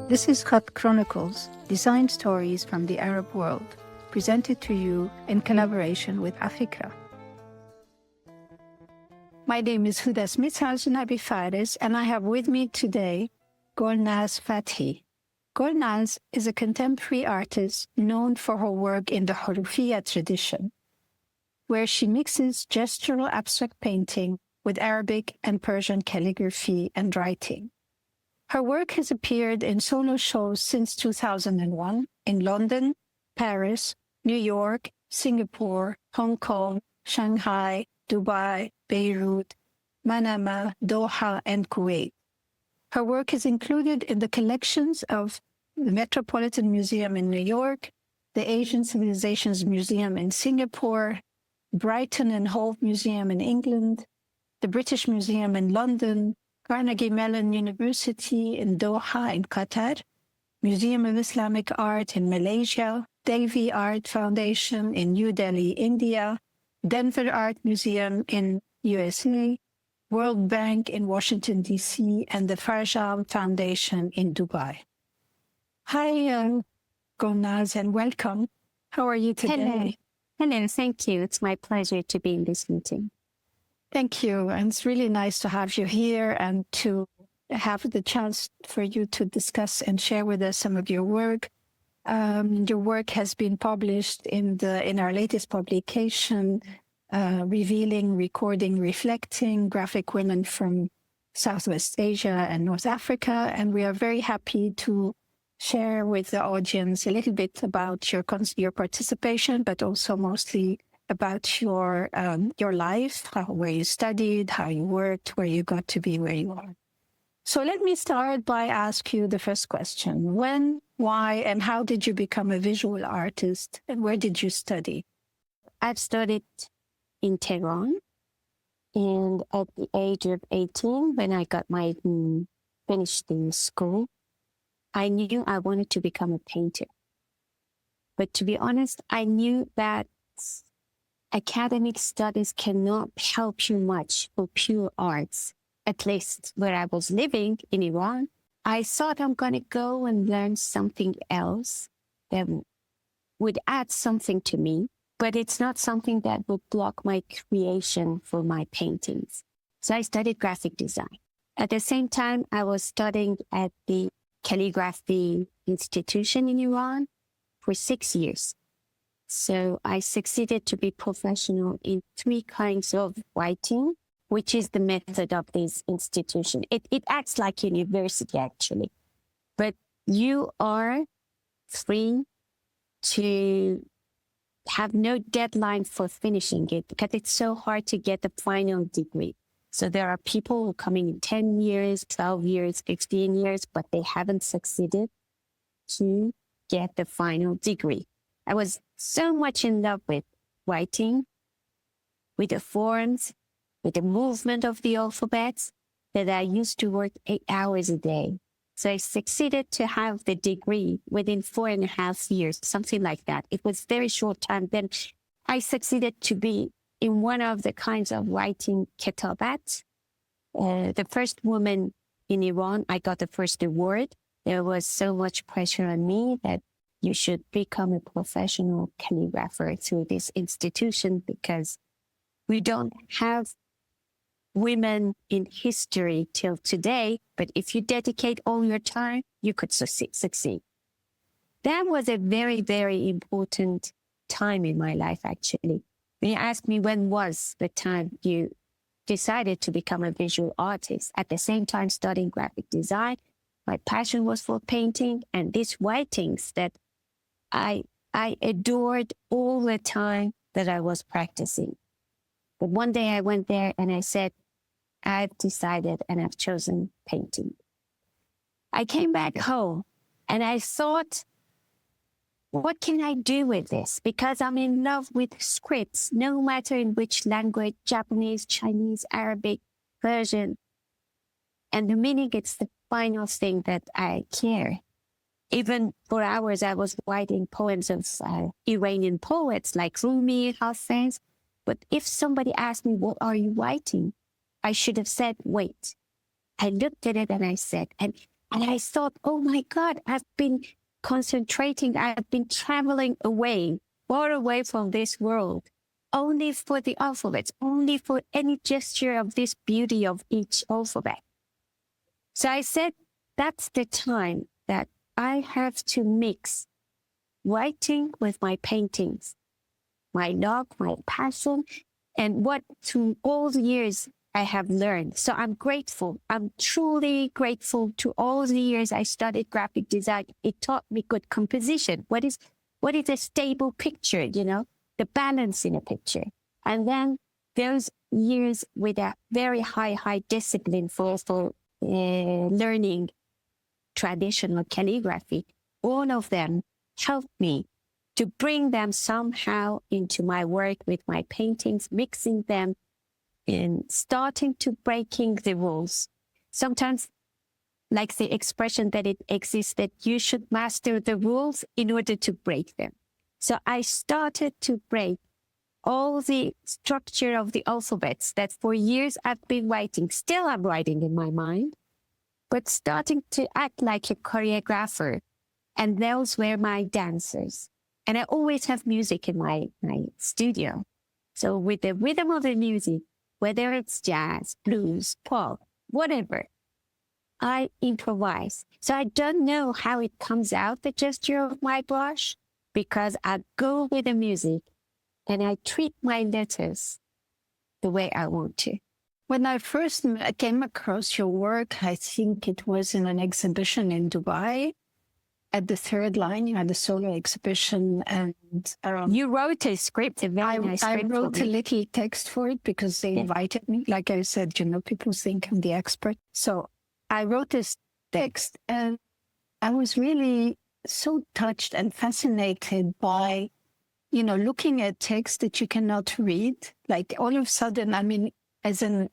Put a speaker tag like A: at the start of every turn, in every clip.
A: This is Khatt Chronicles, design stories from the Arab world, presented to you in collaboration with Africa. My name is Huda Smitshuijzen AbiFarès, and I have with me today Golnaz Fathi. Golnaz is a contemporary artist known for her work in the Hurufiyya tradition, where she mixes gestural abstract painting with Arabic and Persian calligraphy and writing. Her work has appeared in solo shows since 2001 in London, Paris, New York, Singapore, Hong Kong, Shanghai, Dubai, Beirut, Manama, Doha, and Kuwait. Her work is included in the collections of the Metropolitan Museum in New York, the Asian Civilizations Museum in Singapore, Brighton and Hove Museum in England, the British Museum in London, Carnegie Mellon University in Doha in Qatar, Museum of Islamic Art in Malaysia, Davy Art Foundation in New Delhi, India, Denver Art Museum in USA, World Bank in Washington, D.C., and the Farjam Foundation in Dubai. Hi, Golnaz, and welcome. How are you today?
B: Hello, thank you. It's my pleasure to be in this meeting.
A: Thank you. And it's really nice to have you here and to have the chance for you to discuss and share with us some of your work. Your work has been published in our latest publication, Revealing, Recording, Reflecting Graphic Women from Southwest Asia and North Africa. And we are very happy to share with the audience a little bit about your participation, but also mostly about your life, where you studied, how you worked, where you got to be where you are. So let me start by asking you the first question. When, why, and how did you become a visual artist, and where did you study?
B: I've studied in Tehran, and at the age of 18, when I got finished in school, I knew I wanted to become a painter. But to be honest, I knew that academic studies cannot help you much for pure arts, at least where I was living in Iran. I thought I'm going to go and learn something else that would add something to me, but it's not something that would block my creation for my paintings. So I studied graphic design. At the same time, I was studying at the Calligraphy institution in Iran for 6 years. So I succeeded to be professional in 3 kinds of writing, which is the method of this institution. It acts like university, actually. But you are free to have no deadline for finishing it because it's so hard to get the final degree. So there are people who come in 10 years, 12 years, 15 years, but they haven't succeeded to get the final degree. I was so much in love with writing, with the forms, with the movement of the alphabets, that I used to work 8 hours a day. So I succeeded to have the degree within 4.5 years, something like that. It was very short time. Then I succeeded to be in one of the kinds of writing kitabat. The first woman in Iran, I got the first award. There was so much pressure on me that you should become a professional calligrapher through this institution because we don't have women in history till today, but if you dedicate all your time, you could succeed. That was a very, very important time in my life, actually. When you asked me when was the time you decided to become a visual artist, at the same time studying graphic design, my passion was for painting and these writings that I adored all the time that I was practicing. But one day I went there and I said, I've decided and I've chosen painting. I came back home and I thought, what can I do with this? Because I'm in love with scripts, no matter in which language, Japanese, Chinese, Arabic, Persian. And the meaning, it's the final thing that I care. Even for hours, I was writing poems of Iranian poets like Rumi, Hafiz. But if somebody asked me, what are you writing? I should have said, wait. I looked at it and I said, and And I thought, oh my God, I've been concentrating, I've been traveling away, far away from this world, only for the alphabets, only for any gesture of this beauty of each alphabet. So I said, that's the time that I have to mix writing with my paintings, my love, my passion, and what through all the years I have learned. So I'm grateful. I'm truly grateful to all the years I studied graphic design. It taught me good composition. What is a stable picture, the balance in a picture. And then those years with a very high discipline for learning traditional calligraphy, all of them helped me to bring them somehow into my work with my paintings, mixing them and starting to breaking the rules. Sometimes, like the expression that it exists, that you should master the rules in order to break them. So I started to break all the structure of the alphabets that for years I've been writing. Still I'm writing in my mind, but starting to act like a choreographer. And those were my dancers. And I always have music in my studio. So with the rhythm of the music, whether it's jazz, blues, pop, whatever, I improvise. So I don't know how it comes out, the gesture of my brush, because I go with the music and I treat my letters the way I want to.
A: When I first came across your work, I think it was in an exhibition in Dubai. At the third line, you had a solo exhibition, and
B: you wrote a script, a very nice script.
A: I wrote a little text for it because they invited me. Like I said, people think I'm the expert. So I wrote this text, and I was really so touched and fascinated by, looking at text that you cannot read. Like all of a sudden, as a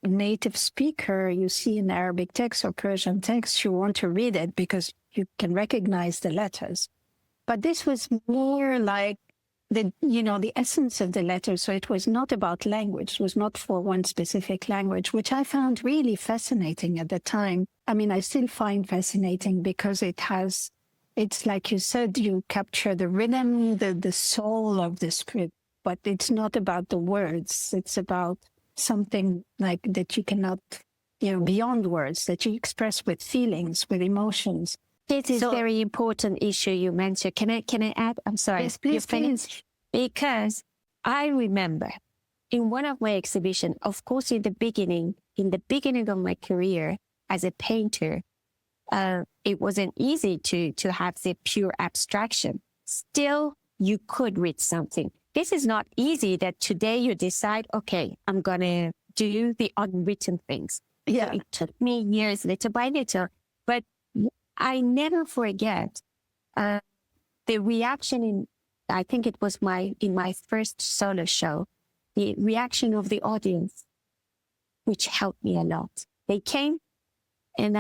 A: native speaker, you see an Arabic text or Persian text, you want to read it because you can recognize the letters. But this was more like the essence of the letter. So it was not about language. It was not for one specific language, which I found really fascinating at the time. I still find fascinating because it's like you said, you capture the rhythm, the soul of the script, but it's not about the words. It's about something like that you cannot, beyond words, that you express with feelings, with emotions.
B: This is a very important issue you mentioned. Can I add? I'm sorry.
A: Yes, please.
B: Because I remember in one of my exhibitions, of course, in the beginning of my career as a painter, it wasn't easy to have the pure abstraction. Still, you could read something. This is not easy that today you decide, okay, I'm going to do the unwritten things.
A: Yeah.
B: So it took me years, little by little, but I never forget the reaction I think it was in my first solo show, the reaction of the audience, which helped me a lot. They came and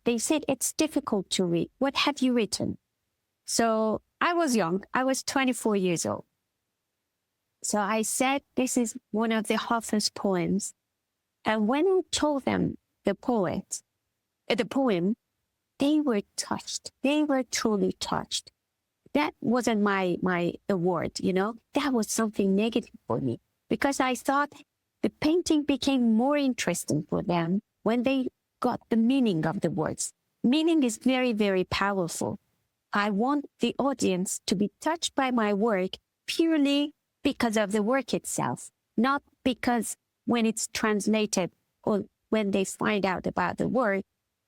B: they said, it's difficult to read. What have you written? So I was young. I was 24 years old. So I said, this is one of the Hafez poems. And when I told them the poem, they were touched. They were truly touched. That wasn't my award, That was something negative for me because I thought the painting became more interesting for them when they got the meaning of the words. Meaning is very, very powerful. I want the audience to be touched by my work purely because of the work itself, not because when it's translated or when they find out about the word,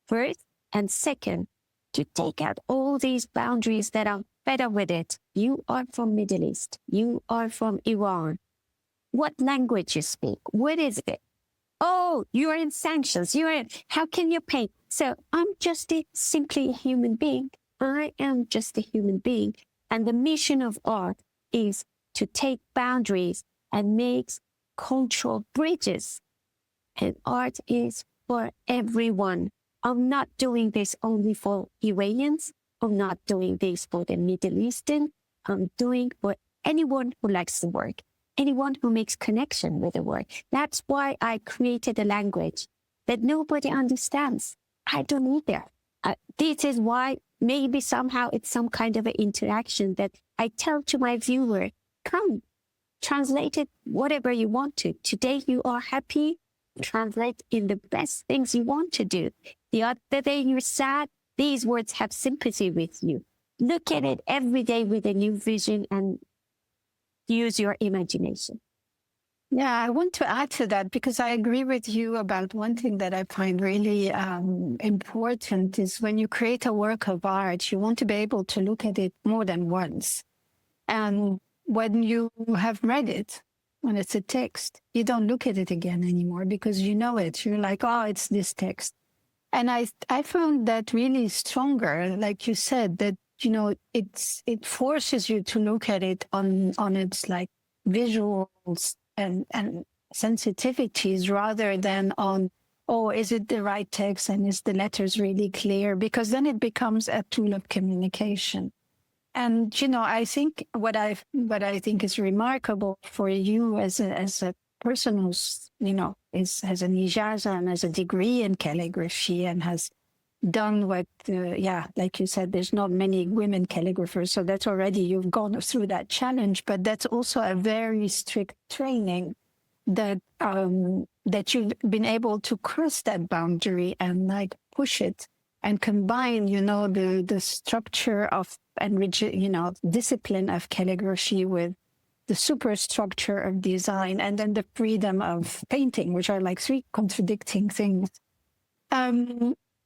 B: first, and second, to take out all these boundaries that are better with it. You are from Middle East. You are from Iran. What language you speak? What is it? Oh, you are in sanctions. How can you paint? So I'm just simply a human being. I am just a human being. And the mission of art is to take boundaries and make cultural bridges. And art is for everyone. I'm not doing this only for Iranians. I'm not doing this for the Middle Eastern. I'm doing for anyone who likes the work, anyone who makes connection with the work. That's why I created a language that nobody understands. I don't need that. This is why maybe somehow it's some kind of an interaction that I tell to my viewer, come, translate it whatever you want to. Today you are happy, translate in the best things you want to do. The other day you're sad, these words have sympathy with you. Look at it every day with a new vision and use your imagination.
A: Yeah, I want to add to that because I agree with you about one thing that I find really important is when you create a work of art, you want to be able to look at it more than once. And when you have read it, when it's a text, you don't look at it again anymore because you know it. You're like, oh, it's this text. And I found that really stronger, like you said, that, you know, it forces you to look at it on its like visuals and sensitivities rather than on, oh, is it the right text and is the letters really clear? Because then it becomes a tool of communication. And, you know, I think what I think is remarkable for you as a person who's, you know, has an ijaza and has a degree in calligraphy and has done what, like you said, there's not many women calligraphers. So that's already, you've gone through that challenge, but that's also a very strict training that you've been able to cross that boundary and like push it and combine, you know, the structure of and rigid, you know, discipline of calligraphy with the superstructure of design and then the freedom of painting, which are like three contradicting things.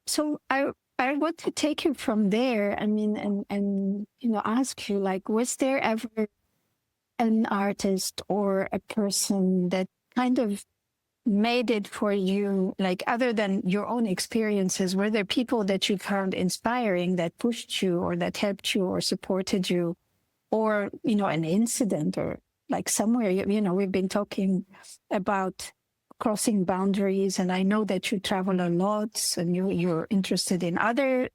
A: So I want to take you from there. I mean, and you know, ask you, like, was there ever an artist or a person that kind of made it for you, like other than your own experiences? Were there people that you found inspiring that pushed you or that helped you or supported you, or, you know, an incident or like somewhere, you know, we've been talking about crossing boundaries, and I know that you travel a lot and you're interested in other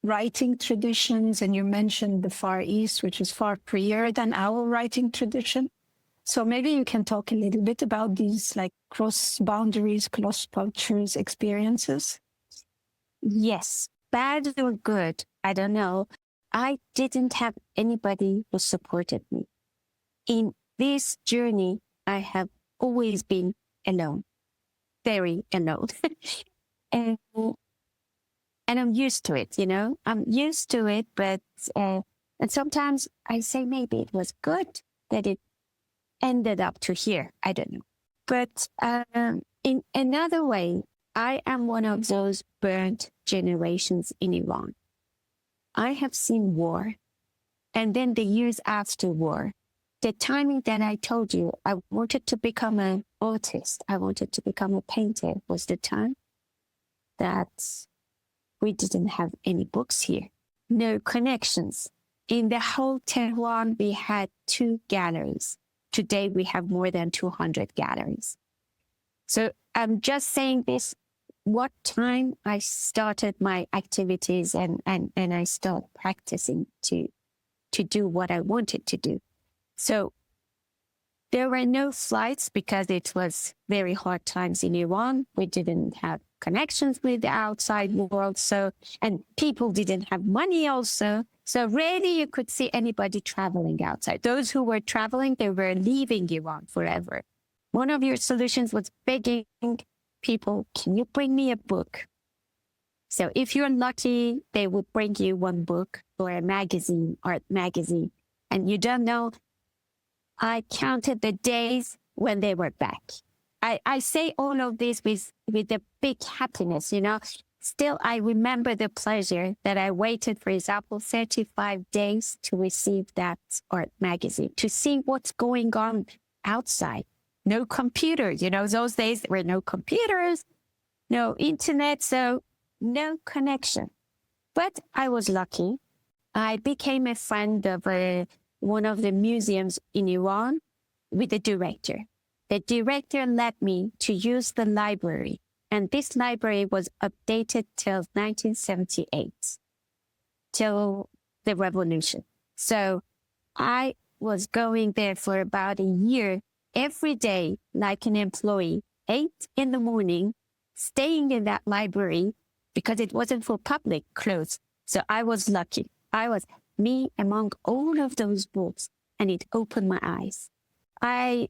A: writing traditions, and you mentioned the Far East, which is far freer than our writing tradition. So maybe you can talk a little bit about these like cross boundaries, cross cultures experiences.
B: Yes, bad or good, I don't know. I didn't have anybody who supported me. In this journey, I have always been alone, very alone. and I'm used to it, you know. I'm used to it, but and sometimes I say maybe it was good that it ended up to here. I don't know. But in another way, I am one of those burnt generations in Iran. I have seen war, and then the years after war, the timing that I told you, I wanted to become an artist, I wanted to become a painter, was the time that we didn't have any books here, no connections. In the whole Tehran, we had 2 galleries. Today, we have more than 200 galleries. So I'm just saying this, what time I started my activities and I started practicing to do what I wanted to do. So there were no flights because it was very hard times in Iran. We didn't have connections with the outside world. So, and people didn't have money also. So rarely you could see anybody traveling outside. Those who were traveling, they were leaving Iran forever. One of your solutions was begging people, can you bring me a book? So if you're lucky, they would bring you one book or a magazine, art magazine. And you don't know, I counted the days when they were back. I say all of this with a big happiness, you know. Still, I remember the pleasure that I waited, for example, 35 days to receive that art magazine, to see what's going on outside. No computer, you know, those days there were no computers, no internet, so no connection. But I was lucky. I became a friend of one of the museums in Iran with the director. The director led me to use the library, and this library was updated till 1978, till the revolution. So I was going there for about a year, every day, like an employee, 8 in the morning, staying in that library, because it wasn't for public clothes. So I was lucky. I was me among all of those books, and it opened my eyes. I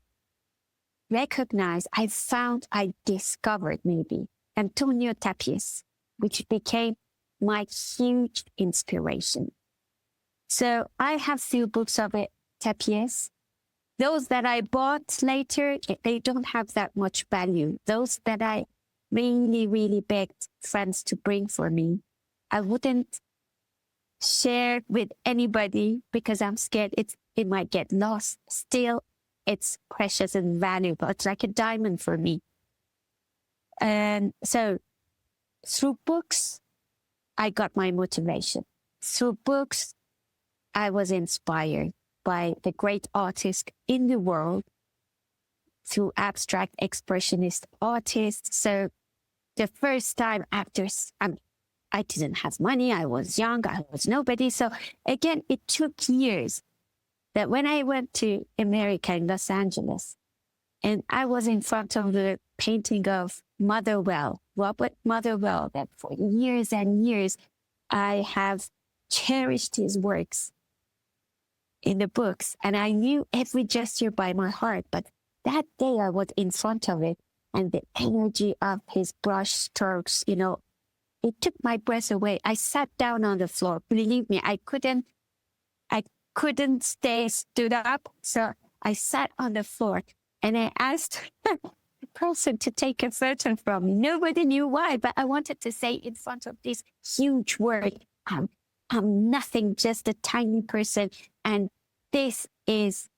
B: recognized, I discovered maybe Antonio Tapies, which became my huge inspiration. So I have few books of it, Tapies. Those that I bought later, they don't have that much value. Those that I really, really begged friends to bring for me, I wouldn't share with anybody because I'm scared it might get lost. Still, it's precious and valuable. It's like a diamond for me. And so through books, I got my motivation. Through books, I was inspired by the great artists in the world, through abstract expressionist artists. So the first time after, I didn't have money, I was young, I was nobody. So again, it took years that when I went to America in Los Angeles, and I was in front of the painting of Motherwell, Robert Motherwell, that for years and years, I have cherished his works in the books, and I knew every gesture by my heart. But that day I was in front of it, and the energy of his brush strokes, it took my breath away. I sat down on the floor. Believe me, I couldn't stay stood up. So I sat on the floor and I asked the person to take a photo from me. Nobody knew why, but I wanted to say in front of this huge work, I'm nothing, just a tiny person. And this is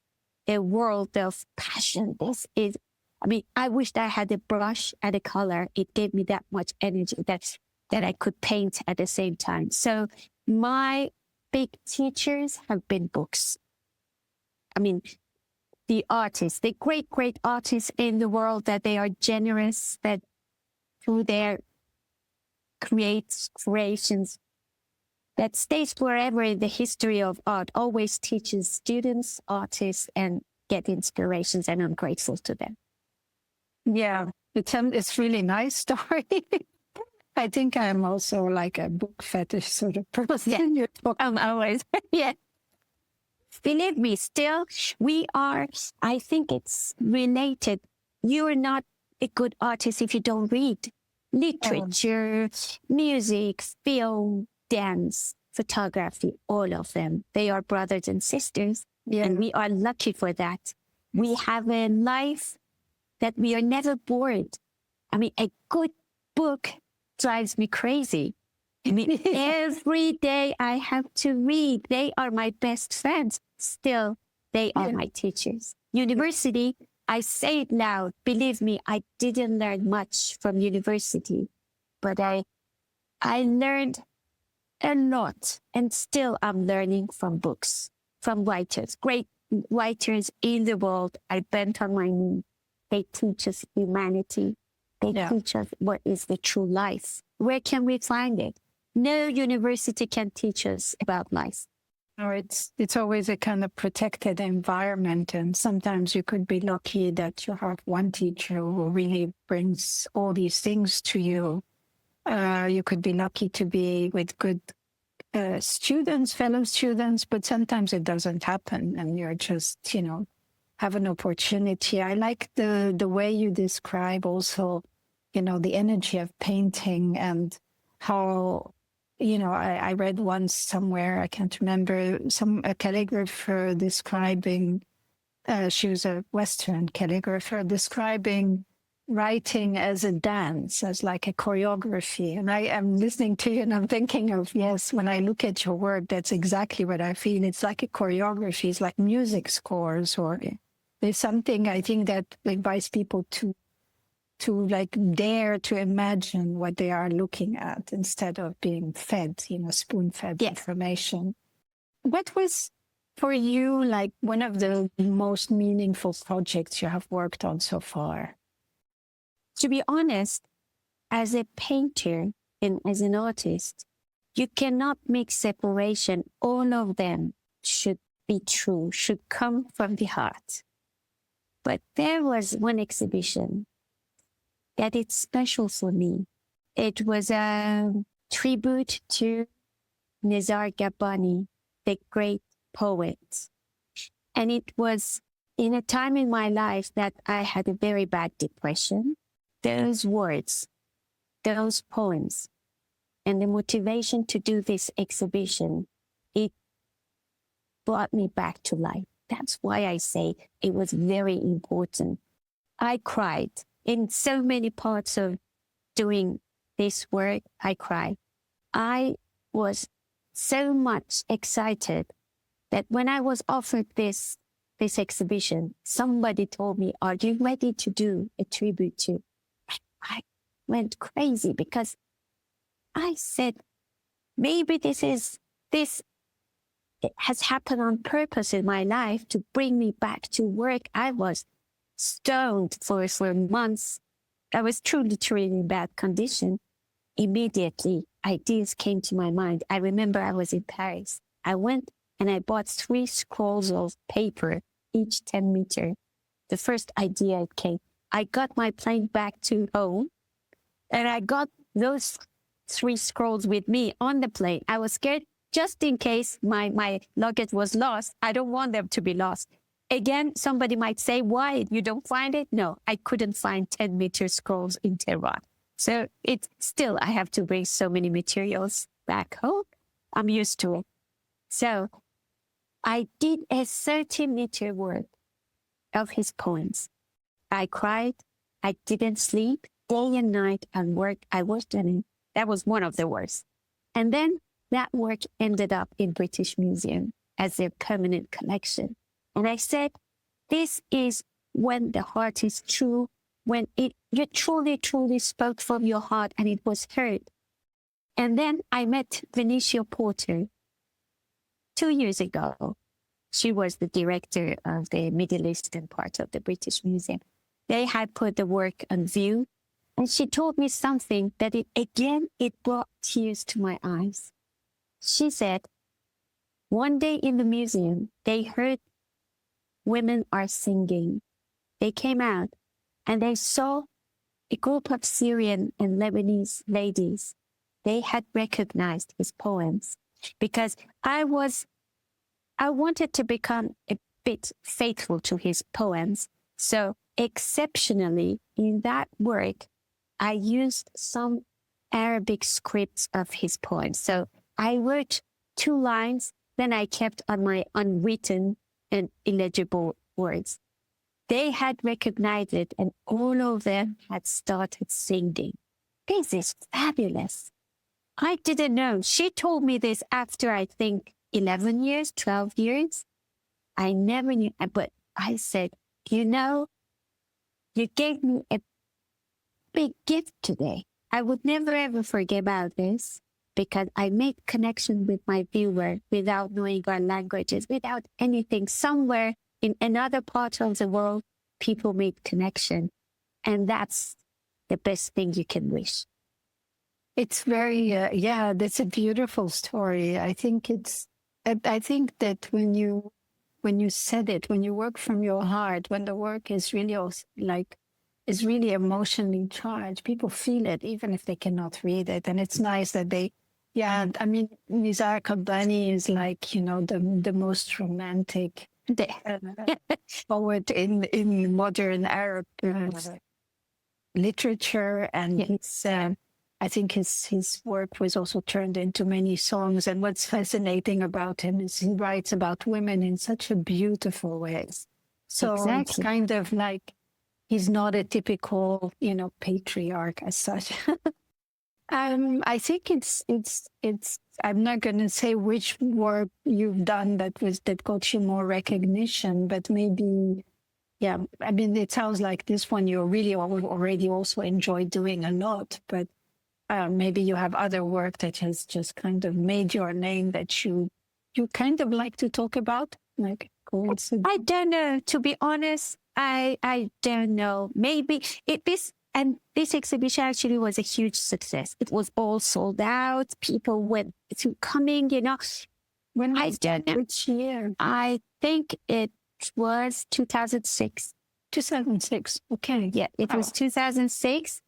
B: a world of passion. I wished I had a brush and a color. It gave me that much energy that I could paint at the same time. So my big teachers have been books. The artists, the great, great artists in the world, that they are generous, that through their creations, that stays forever in the history of art, always teaches students, artists, and get inspirations, and I'm grateful to them.
A: Yeah, it's really nice story. I think I'm also like a book fetish sort of person.
B: Yeah. I'm always, yeah. Believe me, still, we are, I think it's related. You're not a good artist if you don't read. Literature, music, film, dance, photography, all of them. They are brothers and sisters. Yeah. And we are lucky for that. We have a life that we are never bored. A good book drives me crazy. Every day I have to read. They are my best friends. Still, they are my teachers. University, I say it loud. Believe me, I didn't learn much from university, but I learned a lot, and still I'm learning from books, from writers, great writers in the world. I bent on my knee. They teach us humanity. They teach us what is the true life. Where can we find it? No university can teach us about life.
A: No, it's always a kind of protected environment, and sometimes you could be lucky that you have one teacher who really brings all these things to you. You could be lucky to be with good students, fellow students, but sometimes it doesn't happen, and you're just, have an opportunity. I like the way you describe also, the energy of painting, and how, I read once somewhere, I can't remember, a calligrapher describing, she was a Western calligrapher, describing writing as a dance, as like a choreography. And I am listening to you and I'm thinking of, yes, when I look at your work, that's exactly what I feel. It's like a choreography. It's like music scores, or there's something I think that invites people to like dare to imagine what they are looking at instead of being fed, spoon-fed information. What was for you like one of the most meaningful projects you have worked on so far?
B: To be honest, as a painter and as an artist, you cannot make separation. All of them should be true, should come from the heart. But there was one exhibition that it's special for me. It was a tribute to Nizar Kabbani, the great poet. And it was in a time in my life that I had a very bad depression. Those words, those poems, and the motivation to do this exhibition, it brought me back to life. That's why I say it was very important. I cried in so many parts of doing this work. I cried. I was so much excited that when I was offered this exhibition, somebody told me, "Are you ready to do a tribute to?" I went crazy because I said, maybe this it has happened on purpose in my life to bring me back to work. I was stoned for months. I was truly in bad condition. Immediately, ideas came to my mind. I remember I was in Paris. I went and I bought 3 scrolls of paper, each 10 meters. The first idea it came. I got my plane back to home, and I got those 3 scrolls with me on the plane. I was scared just in case my luggage was lost. I don't want them to be lost. Again, somebody might say, why? You don't find it? No, I couldn't find 10-meter scrolls in Tehran. So it's still, I have to bring so many materials back home. I'm used to it. So I did a 30-meter work of his poems. I cried. I didn't sleep day and night and work. I worked on it. That was one of the worst. And then that work ended up in British Museum as a permanent collection. And I said, this is when the heart is true, when you truly spoke from your heart and it was heard. And then I met Vinicia Porter 2 years ago. She was the director of the Middle Eastern part of the British Museum. They had put the work on view, and she told me something that it brought tears to my eyes. She said, one day in the museum, they heard women are singing. They came out and they saw a group of Syrian and Lebanese ladies. They had recognized his poems because I wanted to become a bit faithful to his poems. So exceptionally in that work, I used some Arabic scripts of his poems. So I wrote 2 lines, then I kept on my unwritten and illegible words. They had recognized it, and all of them had started singing. This is fabulous. I didn't know. She told me this after, I think, 11 years, 12 years. I never knew, but I said, you gave me a big gift today. I would never, ever forget about this because I made connection with my viewer without knowing our languages, without anything. Somewhere in another part of the world, people made connection. And that's the best thing you can wish.
A: It's very, that's a beautiful story. I think that when you said it, when you work from your heart, when the work is really is really emotionally charged, people feel it, even if they cannot read it. And it's nice that Nizar Kabbani is the most romantic poet in modern Arab literature. And it's, I think his work was also turned into many songs. And what's fascinating about him is he writes about women in such a beautiful way. So It's kind of like he's not a typical, patriarch as such. I think it's. I'm not going to say which work you've done that got you more recognition, but maybe, it sounds like this one you really already also enjoy doing a lot, but maybe you have other work that has just kind of made your name that you kind of like to talk about, like coincidence.
B: I don't know, to be honest. I don't know. Maybe this exhibition actually was a huge success. It was all sold out. People went to coming,
A: When
B: I don't know.
A: Which year?
B: I think it was 2006.
A: 2006. Okay.
B: Yeah, it was 2006.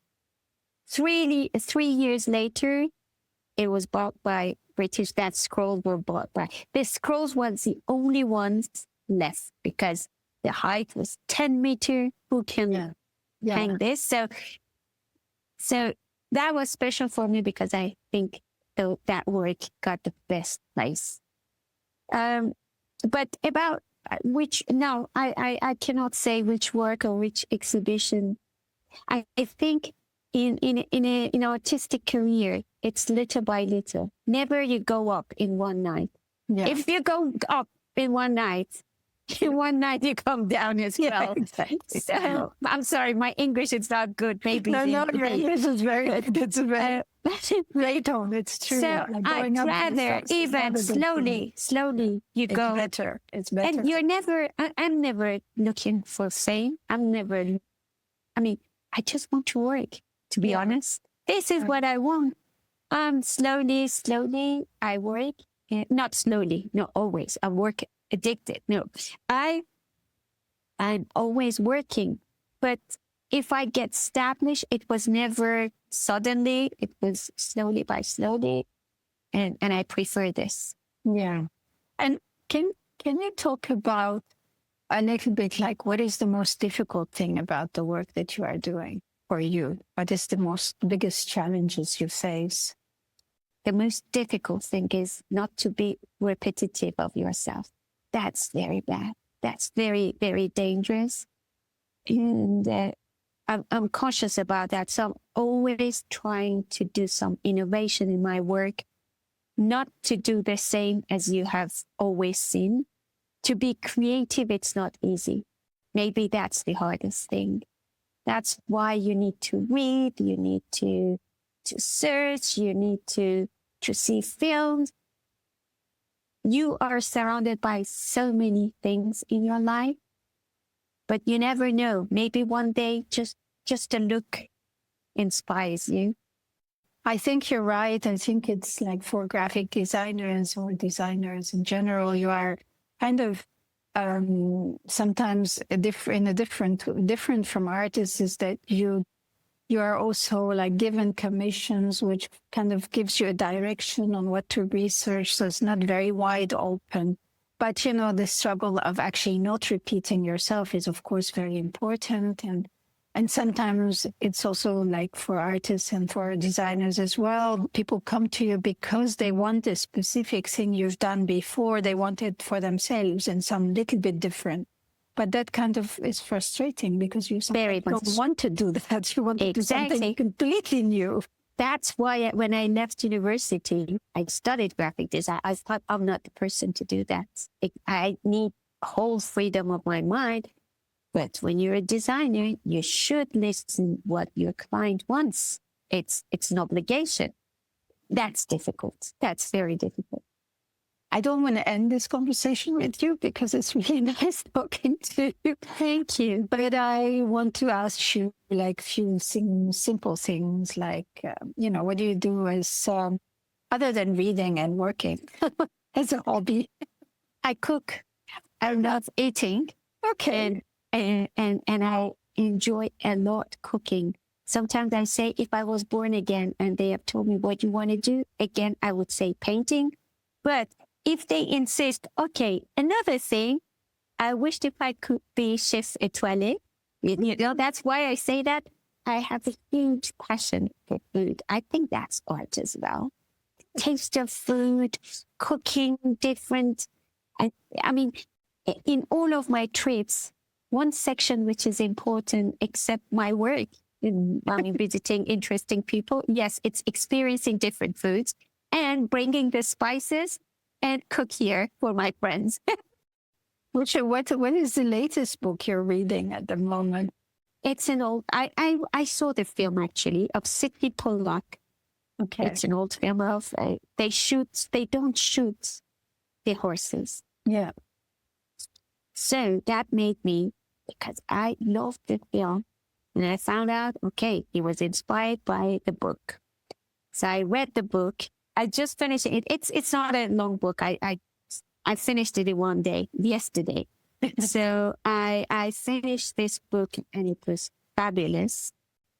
B: 3 years later, it was bought by British. That scrolls were bought by. The scrolls was the only ones left because the height was 10 meters. Who can hang this? So that was special for me because I think that work got the best place. But about which, no, I cannot say which work or which exhibition. I think in an artistic career, it's little by little. Never you go up in one night. Yeah. If you go up in one night you come down as well. Exactly. So I'm sorry, my English is not good. Maybe
A: your English is very good. It's very great on. It's true.
B: So I'd rather even slowly you go.
A: It's better.
B: And I'm never looking for fame. I just want to work, to be honest. This is what I want. Slowly, I work. Not slowly, not always. I work addicted. No, I'm always working. But if I get established, it was never suddenly. It was slowly by slowly. And I prefer this.
A: Yeah. And can you talk about a little bit like what is the most difficult thing about the work that you are doing for you? What is the biggest challenges you face?
B: The most difficult thing is not to be repetitive of yourself. That's very bad. That's very, very dangerous. And I'm cautious about that. So I'm always trying to do some innovation in my work, not to do the same as you have always seen. To be creative, it's not easy. Maybe that's the hardest thing. That's why you need to read, you need to search, you need to see films. You are surrounded by so many things in your life, but you never know. Maybe one day just a look inspires you.
A: I think you're right. I think it's like for graphic designers or designers in general, you are kind of sometimes different from artists is that you are also like given commissions, which kind of gives you a direction on what to research. So it's not very wide open. But, the struggle of actually not repeating yourself is, of course, very important. And sometimes it's also like for artists and for designers as well, people come to you because they want a specific thing you've done before. They want it for themselves and some little bit different. But that kind of is frustrating because you don't want to do that. You want to do something completely new.
B: That's why when I left university, I studied graphic design. I thought I'm not the person to do that. I need whole freedom of my mind. But when you're a designer, you should listen what your client wants. It's an obligation. That's difficult. That's very difficult.
A: I don't want to end this conversation with you because it's really nice talking to you.
B: Thank you.
A: But I want to ask you like few simple things like, what do you do as, other than reading and working as a hobby?
B: I cook. I love eating.
A: Okay.
B: And I enjoy a lot cooking. Sometimes I say, if I was born again and they have told me what you want to do, again, I would say painting. But if they insist, okay, another thing, I wished if I could be chef étoilé. That's why I say that. I have a huge passion for food. I think that's art as well. Taste of food, cooking different. In all of my trips, one section which is important, except my work, visiting interesting people. Yes, it's experiencing different foods and bringing the spices and cook here for my friends.
A: What is the latest book you're reading at the moment?
B: It's an old, I saw the film actually of Sidney Pollack.
A: Okay.
B: It's an old film of, they don't shoot the horses.
A: Yeah.
B: So that made me, because I loved the film, and I found out, okay, he was inspired by the book. So I read the book. I just finished it. It's not a long book. I finished it in one day, yesterday. So I finished this book and it was fabulous.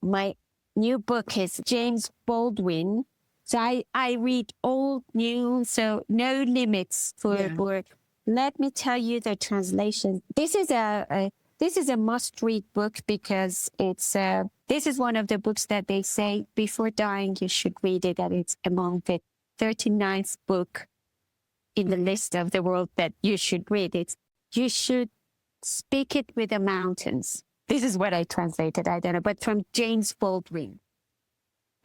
B: My new book is James Baldwin, So I read old, new, so no limits for work. Let me tell you the translation. This is a must-read book because this is one of the books that they say before dying you should read it, and it's among the 39th book in the list of the world that you should read it. You should speak it with the mountains. This is what I translated, I don't know, but from James Baldwin.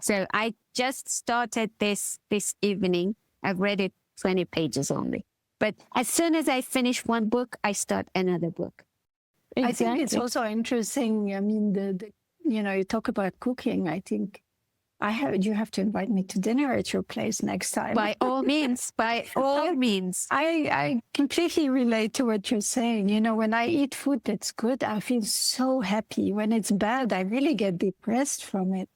B: So I just started this evening. I've read it 20 pages only. But as soon as I finish one book, I start another book.
A: Exactly. I think it's also interesting. I mean, you talk about cooking. I think you have to invite me to dinner at your place next time.
B: By all means, by all means.
A: I completely relate to what you're saying. When I eat food that's good, I feel so happy. When it's bad, I really get depressed from it.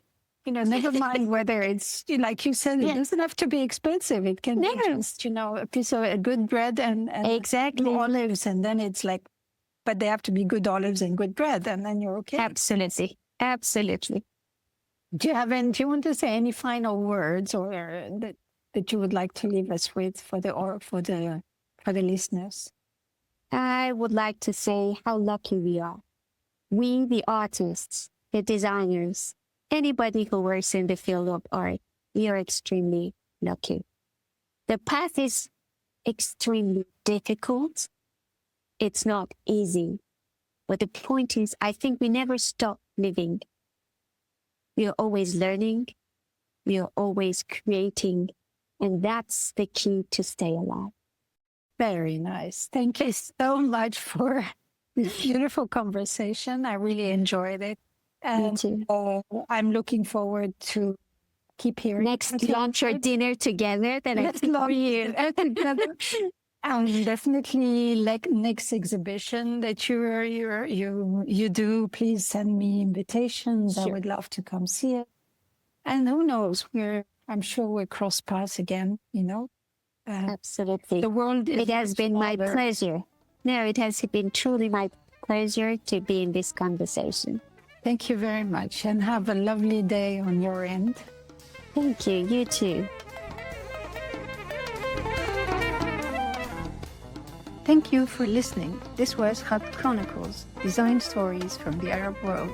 A: Never mind whether it's, like you said, it doesn't have to be expensive. It can be just, a piece of a good bread and
B: exactly
A: olives. And then it's like, but they have to be good olives and good bread. And then you're okay.
B: Absolutely. Absolutely.
A: Do you want to say any final words or that you would like to leave us with for the listeners?
B: I would like to say how lucky we are. We, the artists, the designers, anybody who works in the field of art, we are extremely lucky. The path is extremely difficult. It's not easy. But the point is, I think we never stop living. We are always learning. We are always creating. And that's the key to stay alive.
A: Very nice. Thank you so much for this beautiful conversation. I really enjoyed it. And
B: Me too.
A: I'm looking forward to keep hearing.
B: Next lunch or dinner together.
A: Let's love you. Definitely, like next exhibition that you do, please send me invitations.
B: Sure.
A: I would love to come see it. And who knows, I'm sure we'll cross paths again,
B: Absolutely.
A: The world is
B: It has been my
A: smaller.
B: pleasure. No, it has been truly my pleasure to be in this conversation.
A: Thank you very much, and have a lovely day on your end.
B: Thank you. You too.
A: Thank you for listening. This was Khatt Chronicles, design stories from the Arab world.